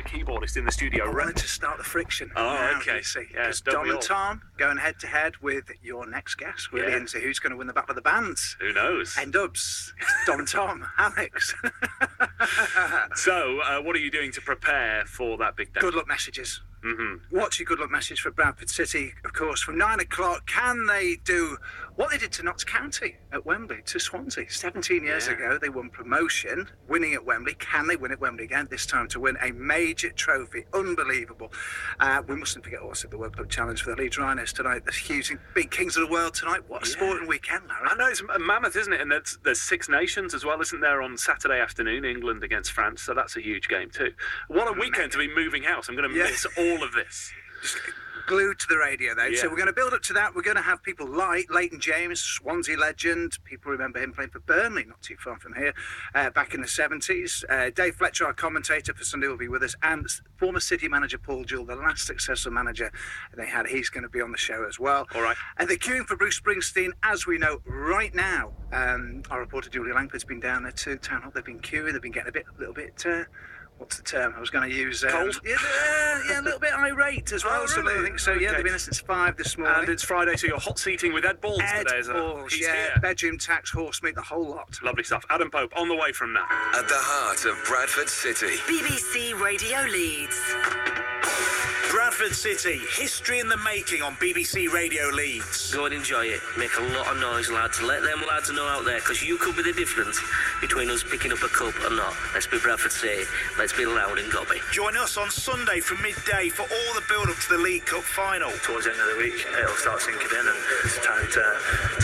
keyboardist in the studio. I wanted to start the friction. Oh, now, okay. You see, Yes, because Dom and Tom going head-to-head with your next guest. Really into who's going to win the Battle of the Bands. Who knows? N-Dubs, Dom and Tom, Alex. So, what are you doing to prepare for that big day? Good luck messages. Mm-hmm. What's your good luck message for Bradford City? Of course, from 9 o'clock, can they do what they did to Notts County at Wembley, to Swansea? 17 years ago, they won promotion, winning at Wembley. Can they win at Wembley again, this time to win a major trophy? Unbelievable. We mustn't forget also the World Club Challenge for the Leeds Rhinos tonight. The huge, big kings of the world tonight. What a sporting weekend, Larry. I know, it's a mammoth, isn't it? And there's Six Nations as well, isn't there, on Saturday afternoon, England against France, so that's a huge game too. What a weekend to be moving house. I'm going to miss all of this. Just glued to the radio though. So we're going to build up to that. We're going to have people like Leighton James, Swansea legend. People remember him playing for Burnley, not too far from here, back in the 70s. Dave Fletcher, our commentator for Sunday, will be with us, and former City manager Paul Jewell, the last successful manager they had. He's going to be on the show as well. All right. And they're queuing for Bruce Springsteen, as we know right now. Our reporter Julie Langford's been down there to Town Hall. They've been queuing. They've been getting a little bit. What's the term? I was going to use... Cold? Yeah, a little bit irate as well. Oh, So really? I think so, yeah. They've been there since 5 this morning. And it's Friday, so you're hot seating with Ed Balls today. Balls, Here. Bedroom tax, horse meat, the whole lot. Lovely stuff. Adam Pope, on the way from that. At the heart of Bradford City. BBC Radio Leeds. Bradford City, history in the making on BBC Radio Leeds. Go and enjoy it. Make a lot of noise, lads. Let them lads know out there, because you could be the difference between us picking up a cup or not. Let's be Bradford City. Let's be loud and gobby. Join us on Sunday from midday for all the build-up to the League Cup final. Towards the end of the week, it'll start sinking in, and it's time to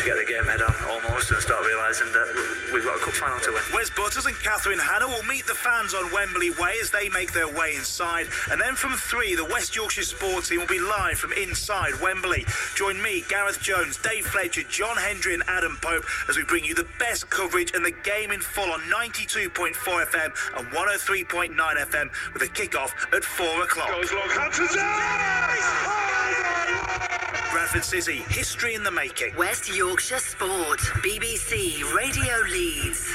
get the game head on almost and start realising that we've got a cup final to win. Wes Butters and Catherine Hanna will meet the fans on Wembley Way as they make their way inside. And then from 3, the West Yorkshire Sports Team will be live from inside Wembley. Join me, Gareth Jones, Dave Fletcher, John Hendry and Adam Pope as we bring you the best coverage and the game in full on 92.4 FM and 103.9 FM with a kick-off at 4 o'clock. Bradford City, history in the making. West Yorkshire Sport, BBC Radio Leeds.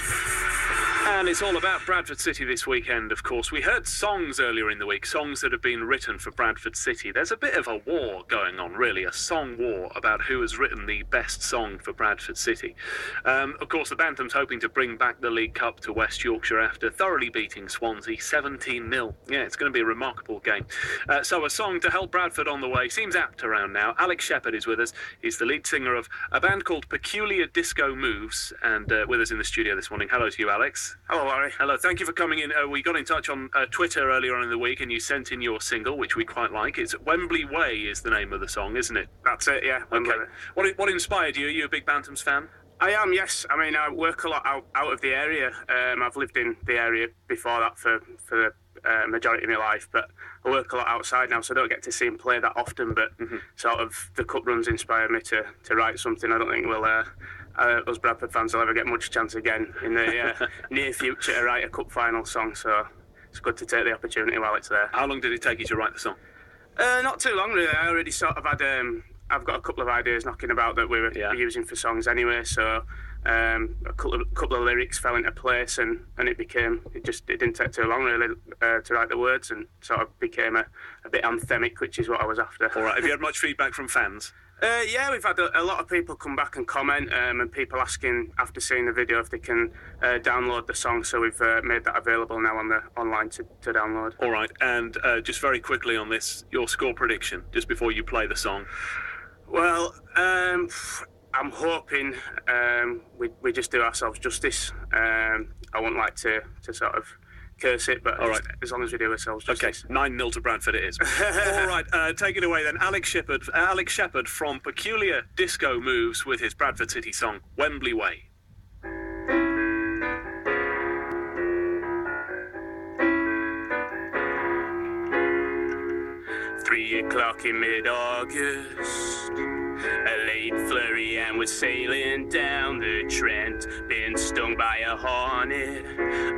And it's all about Bradford City this weekend, of course. We heard songs earlier in the week, songs that have been written for Bradford City. There's a bit of a war going on, really, a song war about who has written the best song for Bradford City. Of course, the Bantams hoping to bring back the League Cup to West Yorkshire after thoroughly beating Swansea 17-0. Yeah, it's going to be a remarkable game. So a song to help Bradford on the way seems apt around now. Alix Shepperd is with us. He's the lead singer of a band called Peculiar Disco Moves, and with us in the studio this morning. Hello to you, Alex. Hello, Larry. Hello, thank you for coming in. We got in touch on Twitter earlier on in the week, and you sent in your single, which we quite like. It's Wembley Way is the name of the song, isn't it? That's it, yeah. Okay. What inspired you? Are you a big Bantams fan? I am, yes. I mean, I work a lot out of the area. I've lived in the area before that for the majority of my life, but I work a lot outside now, so I don't get to see him play that often. But sort of the cup runs inspired me to write something. I don't think us Bradford fans will ever get much chance again in the near future to write a cup final song, so it's good to take the opportunity while it's there. How long did it take you to write the song? Not too long, really. I already sort of had I've got a couple of ideas knocking about that we were using for songs anyway, so a couple of lyrics fell into place, and it didn't take too long really to write the words, and sort of became a bit anthemic, which is what I was after. All right. Have you had much feedback from fans? Yeah, we've had a lot of people come back and comment, and people asking after seeing the video if they can download the song, so we've made that available now online to download. All right, and just very quickly on this, your score prediction, just before you play the song. Well, I'm hoping we just do ourselves justice. I wouldn't like to sort of curse it, but all right, as long as we do ourselves justice. Okay, 9-0 to Bradford it is. All right, take it away then. Alix Shepperd from Peculiar Disco Moves with his Bradford City song, Wembley Way. 3 o'clock in mid-August, a late flurry and we're sailing down the Trent. Been stung by a hornet,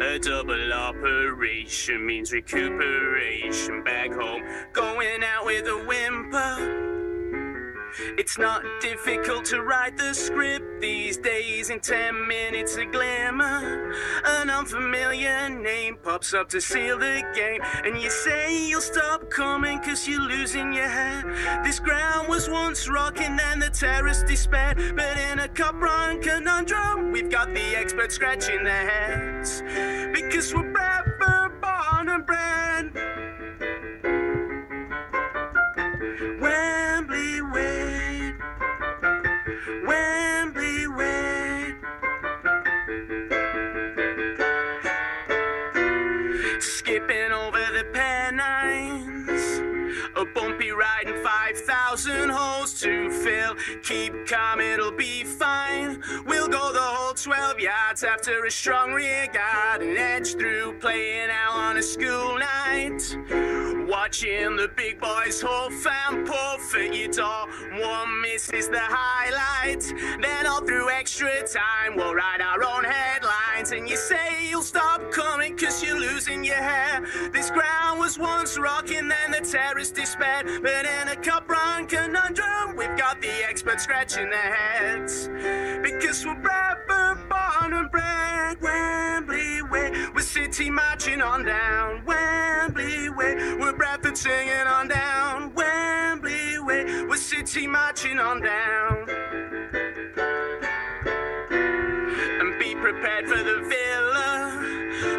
a double operation means recuperation. Back home, going out with a whimper. It's not difficult to write the script these days. In 10 minutes a glimmer, an unfamiliar name pops up to seal the game, and you say you'll stop coming cause you're losing your head. This ground was once rocking and the terrace despaired, but in a cup run conundrum we've got the experts scratching their heads, because we're Bradford born and bred. Wembley way, Wembley way. Skipping over the Pennines, a bumpy ride and 5,000 holes to fill. Keep calm, it'll be fine. We'll go the whole 12 yards after a strong rear guard and edge through, playing out on a school night. Watching the big boys huff and puff at your door. One miss is the highlight. Then all through extra time we'll write our own headlines, and you say you'll stop coming cause you're losing your hair. This ground was once rocking, then the terrace despaired, but in a cup run conundrum we've got the experts scratching their heads, because we're Bradford born and bred. Wembley way, we're City marching on down. Wembley way, we're Bradford singing on down. Wembley way, we're City marching on down. And be prepared for the Villa.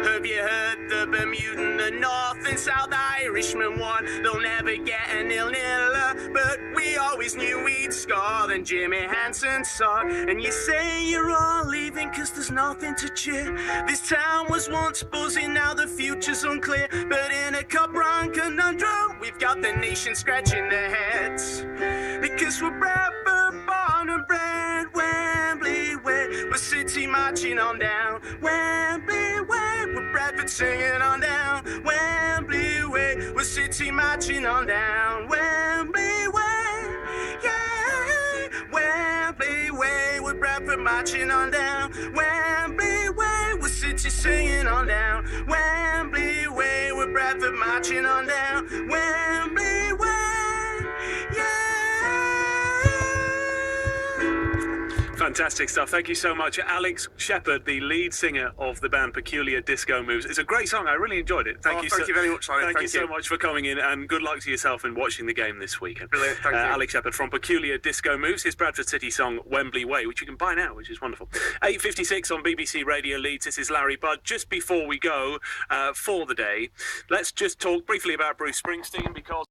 Have you heard the Bermudan, the North and South Irishman won? They'll never get a 0-0, but we always knew we'd score. Then Jimmy Hansen saw, and you say you're all leaving cause there's nothing to cheer. This town was once buzzing, now the future's unclear, but in a cup run conundrum we've got the nation scratching their heads, because we're Bradford born and bred. Wembley way, we're City marching on down. Wembley way, we're Bradford singing on down. Wembley way, we're City marching on down. Wembley way, yeah. Wembley way, we're Bradford marching on down. Wembley way, we're City singing on down. Wembley way, we're Bradford marching on down. Wembley way, yeah. Fantastic stuff. Thank you so much. Alix Shepperd, the lead singer of the band Peculiar Disco Moves. It's a great song. I really enjoyed it. Thank you very much, Simon. Thank you so much for coming in, and good luck to yourself in watching the game this weekend. Brilliant, thank you. Alix Shepperd from Peculiar Disco Moves, his Bradford City song Wembley Way, which you can buy now, which is wonderful. 8:56 on BBC Radio Leeds. This is Larry Budd. Just before we go for the day, let's just talk briefly about Bruce Springsteen, because